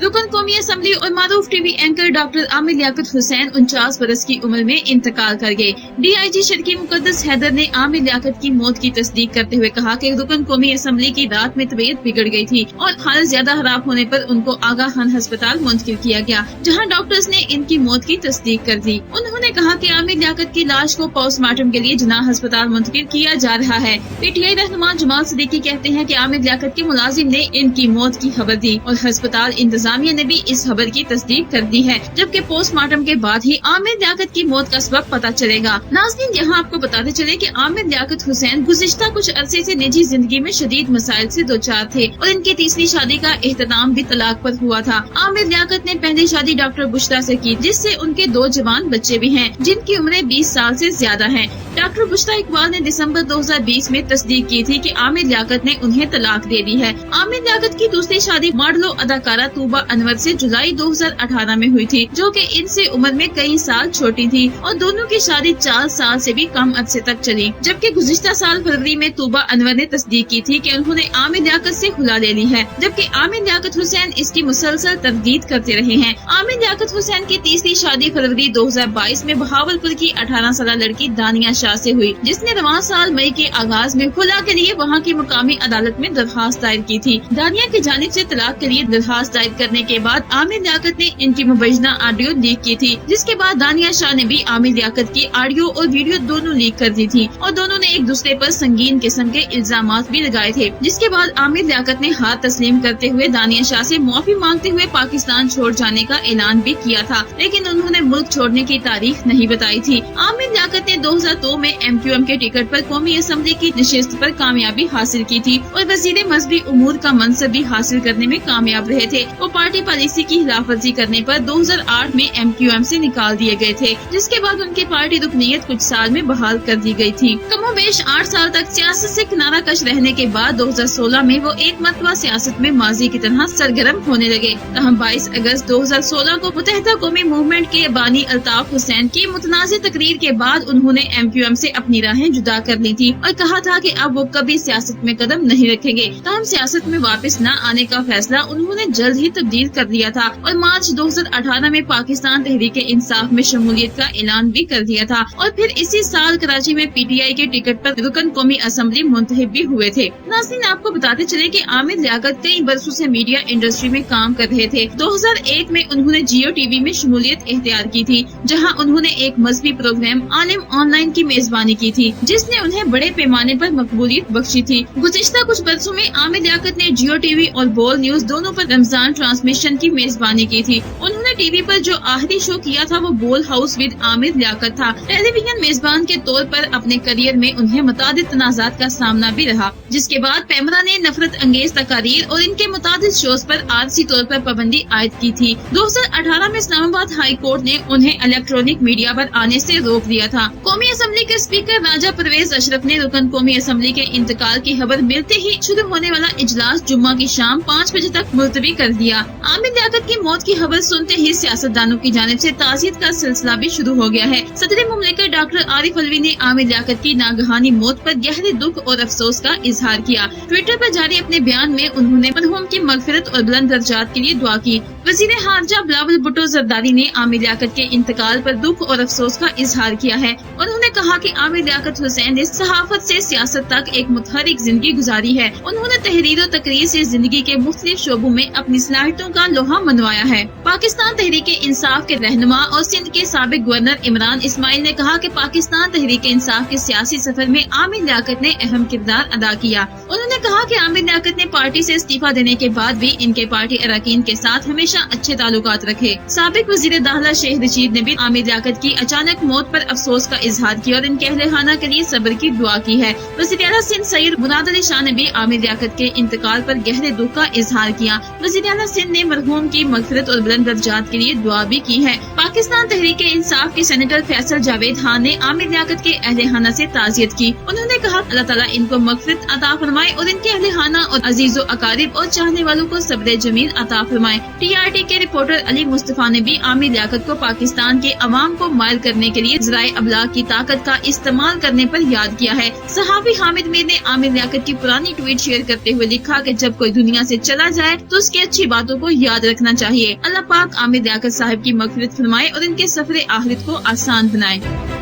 रुकन कौमी असम्बली और मारूफ TV anchor doctor Aamir Liaquat Hussain 49 बरस की उम्र में इंतकाल कर गए। DIG शर्की मुकद्दस हैदर ने आमिर लियाकत की मौत की तस्दीक करते हुए कहा कि रुकन कौमी असम्बली की रात में तबीयत बिगड़ गई थी और हालत ज्यादा खराब होने पर उनको आगा खान अस्पताल मुंतकिल किया गया, जहां डॉक्टर्स ने इनकी मौत की तस्दीक कर दी। उन्होंने कहा कि आमिर लियाकत की लाश को पोस्टमार्टम के लिए जिनाह अस्पताल मुंतकिल किया जा रहा है। PTI रहनुमा जमाल सिद्दीकी कहते हैं कि आमिर लियाकत के मुलाजिम ने इनकी मौत की खबर दी और अस्पताल इंतजामिया ने भी इस खबर की तस्दीक कर दी है, जबकि पोस्टमार्टम के बाद ही आमिर लियाकत की मौत का सबब पता चलेगा। नाज़रीन, यहाँ आपको बताते चले कि आमिर लियाकत हुसैन गुज़िश्ता कुछ अरसे से निजी जिंदगी में शदीद मसाइल से दोचार थे और इनकी तीसरी शादी का एहतमाम भी तलाक पर हुआ था। आमिर लियाकत ने पहली शादी डॉक्टर बुश्रा से की, जिससे उनके 2 जवान बच्चे भी हैं, जिनकी उम्रें 20 साल से ज्यादा हैं। डॉक्टर बुश्रा इकबाल ने दिसंबर 2020 में तस्दीक की थी कि आमिर लियाकत ने उन्हें तलाक दे दी है। आमिर लियाकत की दूसरी शादी मॉडलो अदाकारा तूबा अनवर से जुलाई 2018 में हुई थी, जो कि इनसे उम्र में कई साल छोटी थी और दोनों की शादी 4 साल से भी कम अरसे तक चली। जबकि गुज़िश्ता साल फरवरी में तूबा अनवर ने तस्दीक की थी कि उन्होंने आमिर लियाकत से खुला ले ली है, जबकि आमिर लियाकत हुसैन इसकी मुसलसल तरदीद करते रहे हैं। आमिर लियाकत हुसैन की तीसरी शादी फरवरी 2022 में बहावलपुर की 18 साल लड़की दानिया शाह से हुई, जिसने रवां साल मई के आगाज में खुला के लिए वहां की मुकामी अदालत में दरखास्त दायर की थी। दानिया की जानिब से तलाक के लिए दरखास्त दायर करने के बाद आमिर लियाकत ने इनकी मुबैना ऑडियो लीक की थी, जिसके बाद दानिया शाह ने भी आमिर लियाकत की ऑडियो और वीडियो दोनों लीक कर दी थी और दोनों ने एक दूसरे पर संगीन किस्म के इल्जामात भी लगाए थे। जिसके बाद आमिर लियाकत ने हाथ तस्लीम करते हुए दानिया शाह से माफी मांगते हुए पाकिस्तान छोड़ जाने का ऐलान भी किया था, लेकिन उन्होंने मुल्क छोड़ने की तारीख नहीं बताई थी। आमिर लियाकत ने 2002 में MQM के टिकट पर कौमी असम्बली की नशिस्त पर कामयाबी हासिल की थी और वजीर मजहबी उमूर का मनसब भी हासिल करने में कामयाब रहे थे। वो पार्टी पॉलिसी की खिलाफवर्जी करने पर 2008 में MQM से निकाल दिए गए थे, जिसके बाद उनकी पार्टी रुकनीयत कुछ साल में बहाल कर दी गई थी। कमोबेश 8 साल तक सियासत से किनारा कश रहने के बाद 2016 में वो एक मरतबा सियासत में माजी की तरह सरगर्म होने लगे। तहम 22 अगस्त 2016 को मुत्तहिदा कौमी मूवमेंट के बानी अल्ताफ हुसैन की मुतनाज़िर तकरीर के बाद उन्होंने MQM से अपनी राहें जुदा कर ली थी और कहा था कि अब वो कभी सियासत में कदम नहीं रखेंगे। तहम सियासत में वापस न आने का फैसला उन्होंने जल्द ही तब्दील कर दिया था और मार्च 2018 में पाकिस्तान तहरीक इंसाफ में शमूलियत का ऐलान भी कर दिया था और फिर इसी साल कराची में PTI के टिकट पर रुकन कौमी असम्बली मुंतखब भी हुए थे। नाज़रीन, आपको बताते चले कि आमिर लियाकत कई बरसों से मीडिया इंडस्ट्री में काम कर रहे थे। 2001 में उन्होंने जियो TV में शमूलियत इख्तियार की थी, जहां उन्होंने एक मजहबी प्रोग्राम आलिम ऑनलाइन की मेजबानी की थी, जिसने उन्हें बड़े पैमाने पर मकबूलियत बख्शी थी। गुज़िश्ता कुछ बरसों में आमिर लियाकत ने जियो TV और बोल न्यूज दोनों पर रमजान ट्रांसमिशन की मेजबानी की थी। उन्होंने टीवी पर जो आखिरी शो किया था वो बोल हाउस विद आमिर लियाकत था। टेलीविजन मेजबान के तौर पर अपने करियर में उन्हें मुतादिद तनाज़ात का सामना भी रहा, जिसके बाद पैमरा ने नफरत अंगेज तकारीर और इनके मुतादिद शोज पर आरसी तौर पर पाबंदी आयद की थी। 2018 में इस्लामाबाद हाई कोर्ट ने उन्हें इलेक्ट्रॉनिक मीडिया पर आने से रोक दिया था। कौमी असम्बली के स्पीकर राजा परवेज अशरफ ने रुकन कौमी असम्बली के इंतकाल की खबर मिलते ही शुरू होने वाला इजलास जुम्मा की शाम 5 बजे तक मुलतवी कर दिया। आमिर लियाकत की मौत की खबर सुनते ही सियासतदानों की जानिब से ताज़ियत का सिलसिला भी शुरू हो गया है। सदर मुमलिकत डॉक्टर आरिफ अलवी ने आमिर लियाकत की नागहानी मौत पर गहरे दुख और अफसोस का इजहार किया। ट्विटर पर जारी अपने बयान में उन्होंने मरहूम की मगफिरत और बुलंद दर्जात के लिए दुआ की। वज़ीर खारजा बिलावल भुट्टो जरदारी ने आमिर लियाकत के इंतकाल पर दुख और अफसोस का इजहार किया है। उन्होंने कहा कि आमिर लियाकत हुसैन ने सहाफत से सियासत तक एक मुतहरिक जिंदगी गुजारी है। उन्होंने तहरीर और तकरीर से जिंदगी के मुख्तलिफ शोबों में अपनी सलाहियतों का लोहा मनवाया है। पाकिस्तान तहरीक इंसाफ के रहनुमा और सिंध के साबिक गवर्नर इमरान इस्माइल ने कहा कि पाकिस्तान तहरीक इंसाफ के सियासी सफर में आमिर लियाकत ने अहम किरदार अदा किया। उन्होंने कहा कि आमिर लियाकत ने पार्टी से इस्तीफा देने के बाद भी इनके पार्टी अरकान के साथ हमेशा अच्छे ताल्लुकात रखे। साबिक वजीर दाखिला शेख रशीद ने भी आमिर लियाकत की अचानक मौत पर अफसोस का इजहार किया और इनके अहले खाना के लिए सब्र की दुआ की है। वज़ीर आला सिंध सैयद मुनाद अली शाह ने भी आमिर लियाकत के इंतकाल पर गहरे दुख का इजहार किया। वज़ीर आला सिंध ने मरहूम की मगफिरत और बुलंद दर्जात के लिए दुआ भी की है। पाकिस्तान तहरीक इंसाफ के सेनेटर फैसल जावेद खान ने आमिर लियाकत के अहले खाना से ताज़ियत की। उन्होंने कहा अल्लाह ताला इनको मगफिरत अता फरमाए और इनके अहलिहाना और अजीजो अकारिब और चाहने वालों को सब्र जमील अता फरमाए। TRT के रिपोर्टर अली मुस्तफा ने भी आमिर लियाकत को पाकिस्तान के अवाम को मायल करने के लिए ज़राए अबलाग की ताकत का इस्तेमाल करने पर याद किया है। सहाफ़ी हामिद मीर ने आमिर लियाकत की पुरानी ट्वीट शेयर करते हुए लिखा कि जब कोई दुनिया से चला जाए तो उसकी अच्छी बातों को याद रखना चाहिए। अल्लाह पाक आमिर लियाकत साहब की मग़फ़िरत फरमाए और इनके सफ़र आखिरत को आसान बनाए।